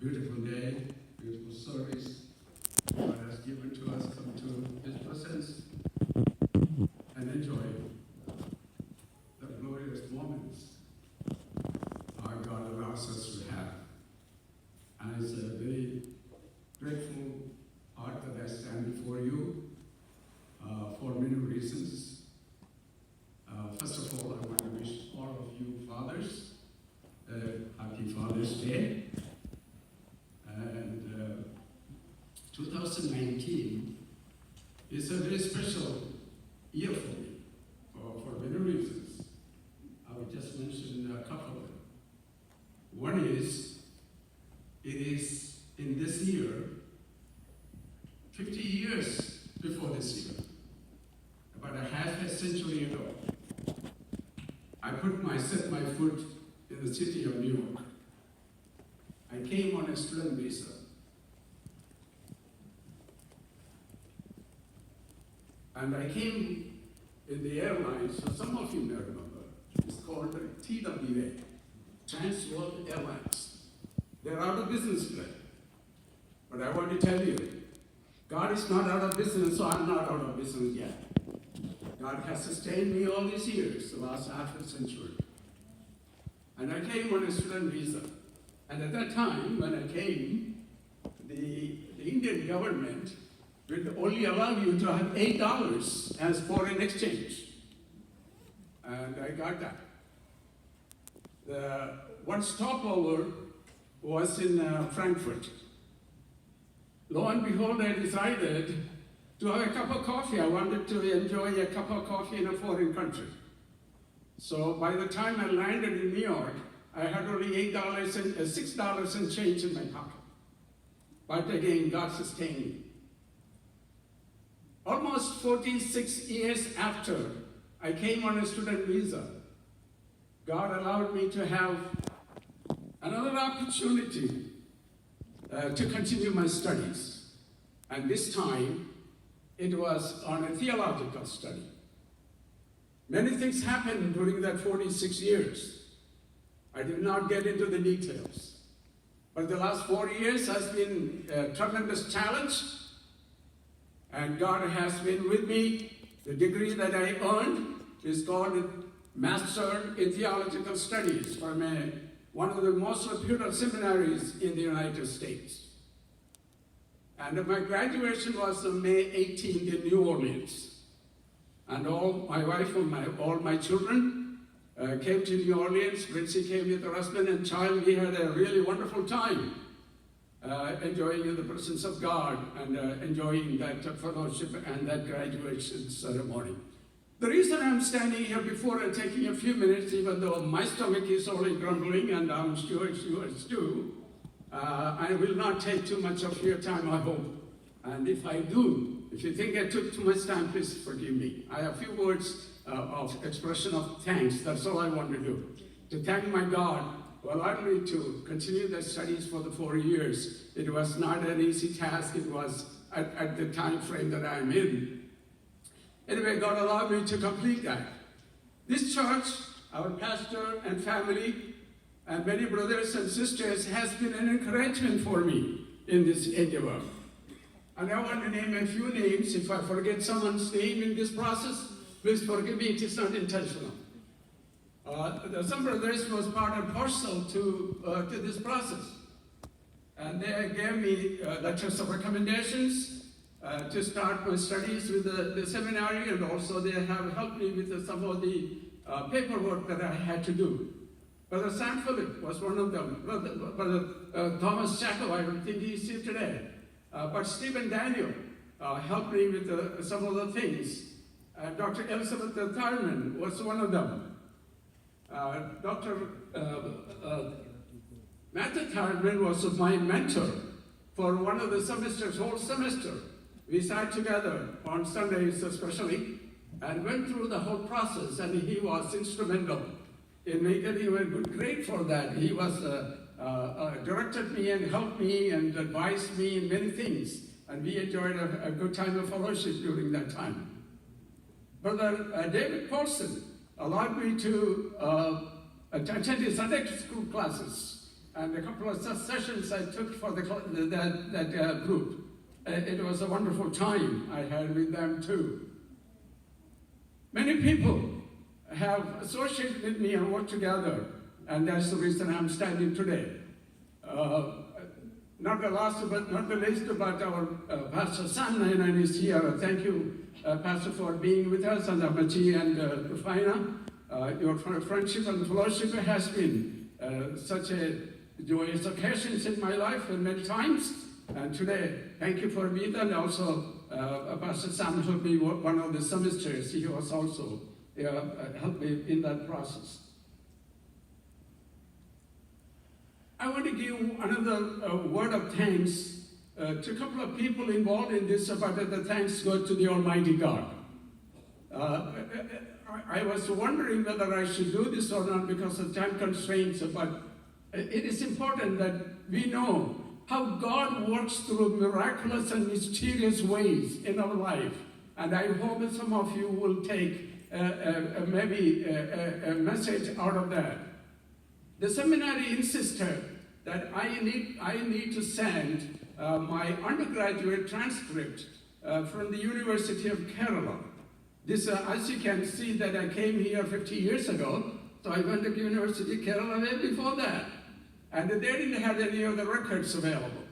Beautiful day, beautiful service. God has given to us, come to His presence and enjoy the glorious moments our God allows us to have. And it's a very grateful heart that I stand before you for many reasons. First of all, I want to wish all of you fathers a happy Father's Day. And 2019 is a very special year for me, for many reasons. I will just mention a couple of them. One is, it is in this year, 50 years before this year, about a half a century ago, I set my foot in the city of New York. I came on a student visa. And I came in the airlines, so some of you may remember, it's called TWA, Trans World Airlines. They're out of business today. But I want to tell you, God is not out of business, so I'm not out of business yet. God has sustained me all these years, the last half a century. And I came on a student visa. And at that time, when I came, the Indian government would only allow you to have $8 as foreign exchange. And I got that. The one stopover was in Frankfurt. Lo and behold, I decided to have a cup of coffee. I wanted to enjoy a cup of coffee in a foreign country. So by the time I landed in New York, I had only $6 and change in my pocket. But again, God sustained me. Almost 46 years after I came on a student visa, God allowed me to have another opportunity to continue my studies. And this time, it was on a theological study. Many things happened during that 46 years. I did not get into the details. But the last 4 years has been a tremendous challenge. And God has been with me. The degree that I earned is called Master in Theological Studies from one of the most reputed seminaries in the United States. And my graduation was on May 18th in New Orleans. And my wife and all my children came to New Orleans. Brincy came with her husband and child. We had a really wonderful time enjoying in the presence of God and enjoying that fellowship and that graduation ceremony. The reason I'm standing here before and taking a few minutes, even though my stomach is already grumbling and I'm sure it's yours too, I will not take too much of your time, I hope. And if I do, if you think I took too much time, please forgive me. I have a few words of expression of thanks. That's all I want to do. To thank my God who allowed me to continue the studies for the 4 years. It was not an easy task. It was at the time frame that I'm in. Anyway, God allowed me to complete that. This church, our pastor and family, and many brothers and sisters has been an encouragement for me in this endeavor. And I want to name a few names. If I forget someone's name in this process, please forgive me, it is not intentional. Some brothers was part and parcel to this process. And they gave me letters of recommendations to start my studies with the seminary, and also they have helped me with some of the paperwork that I had to do. Brother Sam Philip was one of them. Brother Thomas Chacko, I don't think he's here today. But Stephen Daniel helped me with some of the things. Dr. Elizabeth Thurman was one of them. Dr. Matthew Thurman was my mentor for one of the semesters, whole semester. We sat together on Sundays especially and went through the whole process, and he was instrumental in me getting a good grade for that. He was directed me and helped me and advised me in many things, and we enjoyed a good time of fellowship during that time. Brother David Paulson allowed me to attend his Sunday school classes and a couple of sessions I took for that group. It was a wonderful time I had with them too. Many people have associated with me and worked together, and that's the reason I'm standing today. Not the last, but not the least, but our Pastor Sam Nayanan is here. Thank you, Pastor, for being with us, and Amachi and Rufina. Your friendship and fellowship has been such a joyous occasions in my life and many times. And today, thank you for being there. And also, Pastor Sam helped me one of the semesters. He was also helped me in that process. I want to give another word of thanks to a couple of people involved in this, but the thanks go to the Almighty God. I was wondering whether I should do this or not because of time constraints, but it is important that we know how God works through miraculous and mysterious ways in our life. And I hope that some of you will take maybe a message out of that. The seminary insisted that I need to send my undergraduate transcript from the University of Kerala. This, as you can see, that I came here 50 years ago, so I went to University of Kerala way before that. And they didn't have any of the records available.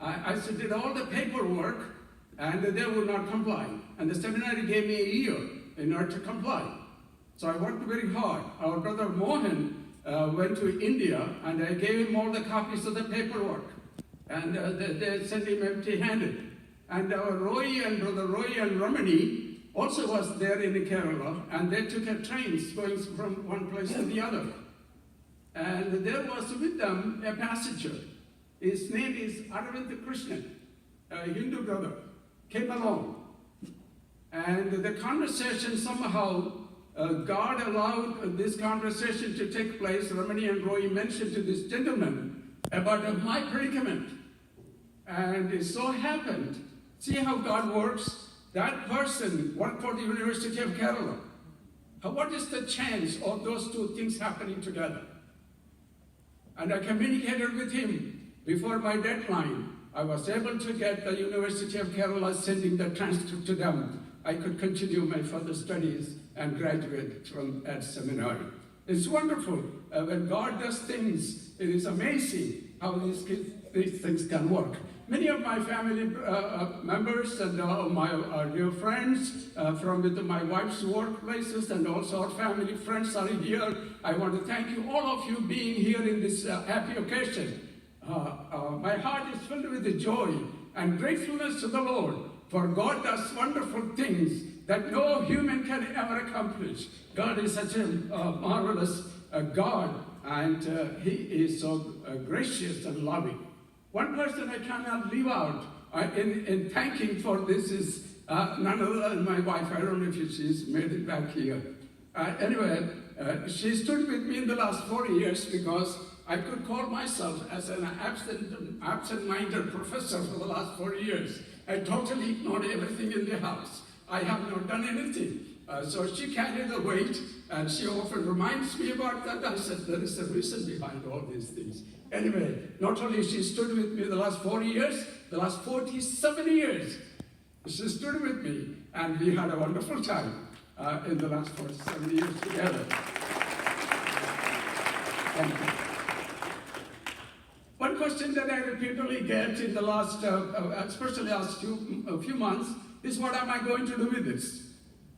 I did all the paperwork, and they would not comply. And the seminary gave me a year in order to comply. So I worked very hard. Our brother Mohan went to India, and I gave him all the copies of the paperwork. And they sent him empty-handed. And our brother Roy and Ramani also was there in Kerala, and they took a trains going from one place to the other. And there was with them a passenger. His name is Aravind Krishnan, a Hindu brother, came along. And the conversation somehow, God allowed this conversation to take place. Ramani and Roy mentioned to this gentleman about my predicament. And it so happened, see how God works? That person worked for the University of Kerala. What is the chance of those two things happening together? And I communicated with him before my deadline. I was able to get the University of Kerala sending the transcript to them. I could continue my further studies and graduate from that seminary. It's wonderful. When God does things, it is amazing how these things can work. Many of my family members and my dear friends from with my wife's workplaces and also our family friends are here. I want to thank you, all of you being here in this happy occasion. My heart is filled with joy and gratefulness to the Lord, for God does wonderful things that no human can ever accomplish. God is such a marvelous God, and He is so gracious and loving. One person I cannot leave out in thanking for this is none other than my wife. I don't know if she's made it back here. Anyway, she stood with me in the last 4 years because I could call myself as an absent-minded professor for the last 4 years. I totally ignored everything in the house. I have not done anything. So she carried the weight, and she often reminds me about that. I said, there is a reason behind all these things. Anyway, not only she stood with me the last 4 years, the last 47 years, she stood with me, and we had a wonderful time in the last 47 years together. Thank you. One question that I repeatedly get in the last, especially last few months, is what am I going to do with this?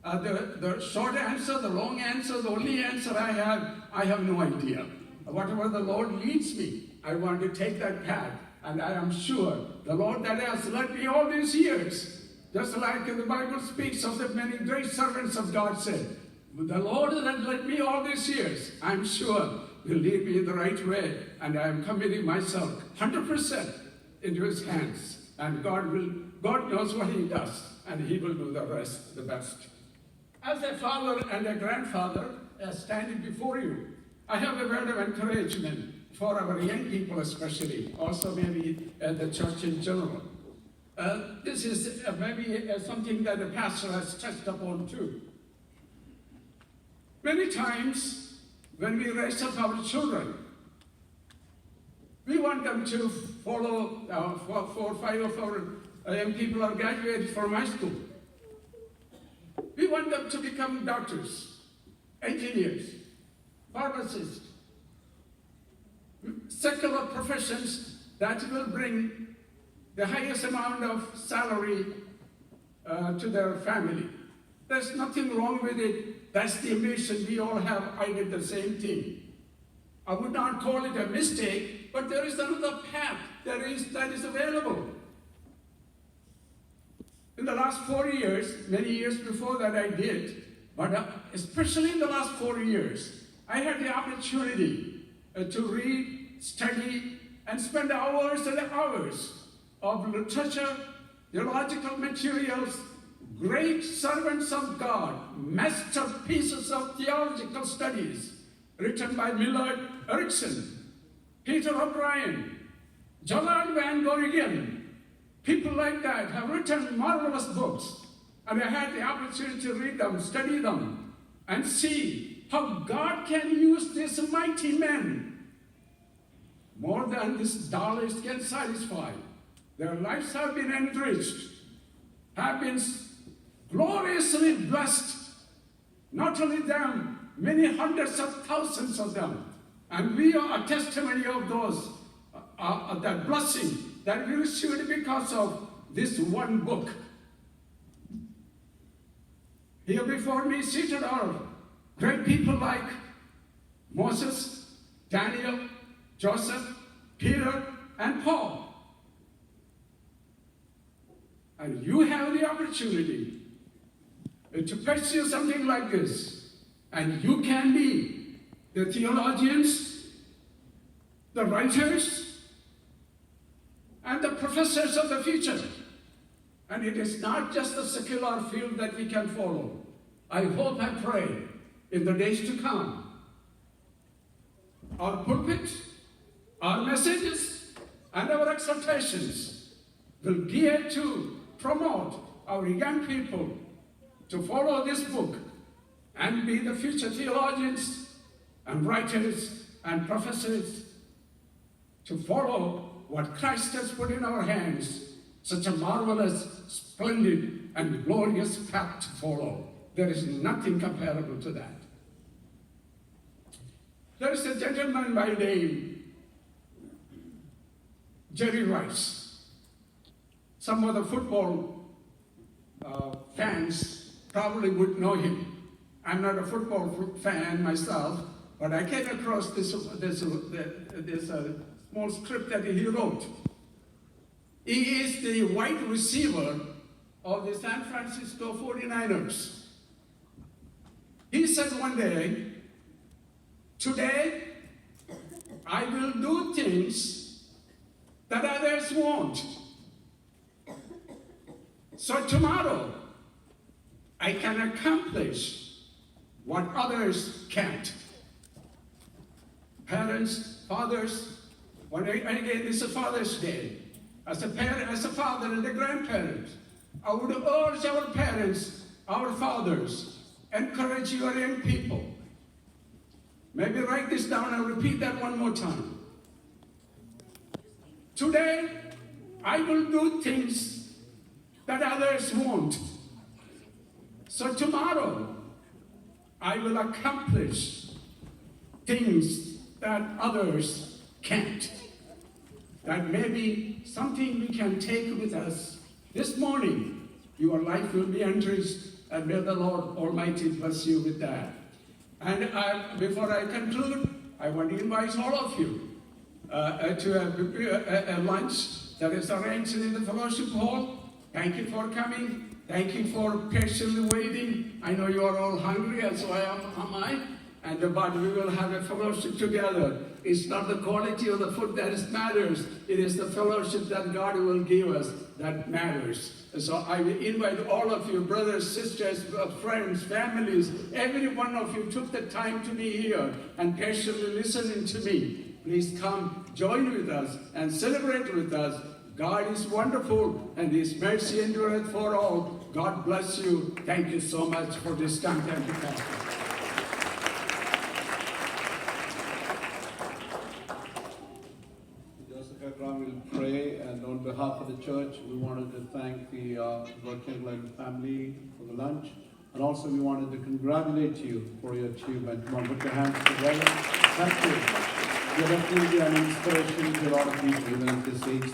The short answer, the long answer, the only answer I have no idea. Whatever the Lord leads me, I want to take that path. And I am sure the Lord that has led me all these years, just like the Bible speaks of the many great servants of God said, the Lord that led me all these years, I'm sure will lead me in the right way. And I am committing myself 100% into His hands. And God knows what He does, and He will do the rest the best. As a father and a grandfather standing before you, I have a word of encouragement for our young people especially, also maybe the church in general. This is maybe something that the pastor has touched upon too. Many times when we raise up our children, We want them to follow, 4 or 5 of our young people are graduated from high school. We want them to become doctors, engineers, pharmacists, secular professions that will bring the highest amount of salary to their family. There's nothing wrong with it. That's the ambition we all have. I did the same thing. I would not call it a mistake, but there is another path that is available. In the last 4 years, many years before that I did, but especially in the last 4 years, I had the opportunity to read, study, and spend hours and hours of literature, theological materials, great servants of God, masterpieces of theological studies written by Millard Erickson, Peter O'Brien, Gerald Van Gorrigan. People like that have written marvelous books, and I had the opportunity to read them, study them, and see how God can use these mighty men more than these dollars can satisfy. Their lives have been enriched, have been gloriously blessed. Not only them, many hundreds of thousands of them. And we are a testimony of those, that blessing that we received because of this one book. Here before me seated are great people like Moses, Daniel, Joseph, Peter, and Paul. And you have the opportunity to pursue something like this. And you can be the theologians, the writers, and the professors of the future. And it is not just the secular field that we can follow. I hope and pray in the days to come, our pulpit, our messages, and our exhortations will gear to promote our young people to follow this book and be the future theologians and writers and professors, to follow what Christ has put in our hands, such a marvelous, splendid, and glorious path to follow. There is nothing comparable to that. There is a gentleman by name Jerry Rice. Some of the football fans probably would know him. I'm not a football fan myself, but I came across this small script that he wrote. He is the wide receiver of the San Francisco 49ers. He said one day, "Today, I will do things that others won't. So tomorrow, I can accomplish what others can't." Parents, fathers, and again, this is Father's Day. As a parent, as a father and a grandparent, I would urge our parents, our fathers, encourage your young people. Maybe write this down and repeat that one more time. Today, I will do things that others won't. So tomorrow, I will accomplish things that others can't. That may be something we can take with us this morning. Your life will be enriched, and may the Lord Almighty bless you with that. And before I conclude, I want to invite all of you to a lunch that is arranged in the fellowship hall. Thank you for coming. Thank you for patiently waiting. I know you are all hungry, and so am I. But we will have a fellowship together. It's not the quality of the food that matters. It is the fellowship that God will give us that matters. And so I will invite all of you, brothers, sisters, friends, families, every one of you took the time to be here and patiently listening to me. Please come, join with us, and celebrate with us. God is wonderful, and His mercy endureth for all. God bless you. Thank you so much for this time. Thank you, Pastor. will pray, and on behalf of the church, we wanted to thank the Varkey family for the lunch, and also we wanted to congratulate you for your achievement. Come on, put your hands together. Thank you. You're definitely an inspiration to a lot of people, even at this age.